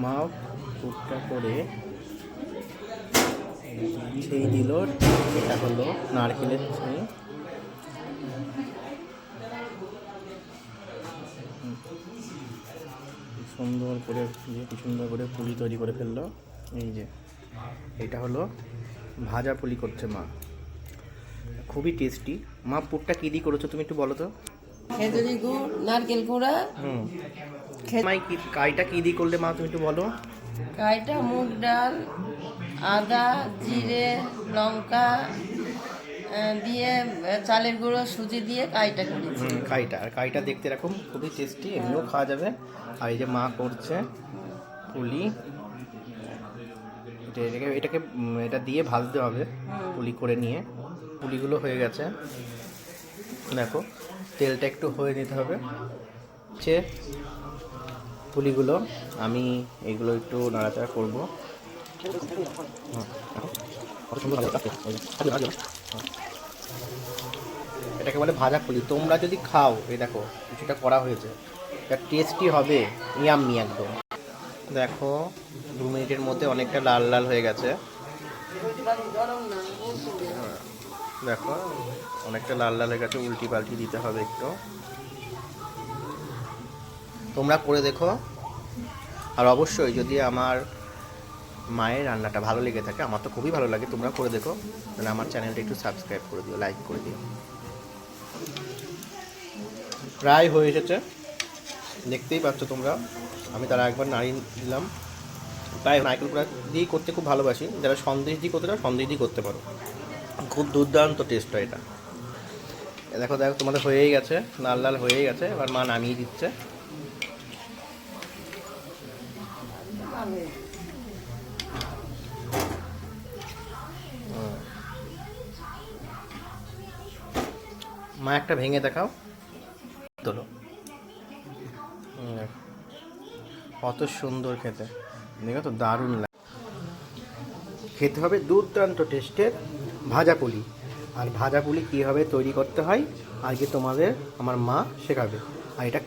মা পুরটা করে সেই দিল। এটা হলো নারকেলের চিনি, সুন্দর করে কি সুন্দর করে পুলি তৈরি করে ফেললো। এই যে এটা হলো ভাজা পুলি করছে মা, খুবই টেস্টি। মা পুরটা কী দিয়ে করেছো তুমি একটু বলো তো? খেজুরি গুড়, নারকেল কুড়া। মাই কি কাইটা কী দিয়ে করলে মা তুমি একটু বলো? কাইটা মুগ ডাল, আদা, জিরে, লঙ্কা দিয়ে চালের গুঁড়ো, সুজি দিয়ে কাইটা করেছি। কাইটা, আর কাইটা দেখতে এরকম খুবই টেস্টি, এমনিও খাওয়া যাবে। আর এই যে মা করছে পুলি, এটাকে এটা দিয়ে ভাজতে হবে পুলি করে নিয়ে। পুলিগুলো হয়ে গেছে, দেখো তেলটা একটু হয়ে নিতে হবে। হচ্ছে পুলিগুলো, আমি এইগুলো একটু নাড়াচাড়া করবো। এটাকে বলে ভাজা পুলি। তোমরা যদি খাও, এই দেখো কিছুটা করা হয়েছে, এটা টেস্টি হবে, ইয়াম্মি একদম। দেখো 2 মিনিটের মধ্যে অনেকটা লাল লাল হয়ে গেছে। দেখো অনেকটা লাল লাল হয়ে গেছে, উল্টি পাল্টি দিতে হবে একটু। তোমরা করে দেখো। আর অবশ্যই যদি আমার মায়ের রান্নাটা ভালো লেগে থাকে, আমার তো খুবই ভালো লাগে, তোমরা করে দেখো, তাহলে আমার চ্যানেলটা একটু সাবস্ক্রাইব করে দিও, লাইক করে দিও। প্রায় হয়ে এসেছে, দেখতেই পাচ্ছ তোমরা। আমি তারা একবার নাড়িয়ে দিলাম। প্রায় নারকেল কুড়া দিয়েই করতে খুব ভালোবাসি, যারা সন্দেশ দিয়ে করতে চাও সন্দেশ দিয়ে করতে পারো, খুব দুর্দান্ত টেস্ট হয় এটা। দেখো দেখো তোমাদের হয়েই গেছে, লাল লাল হয়েই গেছে। এবার মা নামিয়ে দিচ্ছে। মা একটা ভেঙে দেখাও, তোলো। কত সুন্দর খেতে, দেখো তো দারুণ লাগে। খেতে হবে দুর্দান্ত টেস্টের ভাজা পুলি। আর ভাজা পুলি কীভাবে তৈরি করতে হয় আজকে তোমাদের আমার মা শেখাবে। আর এটা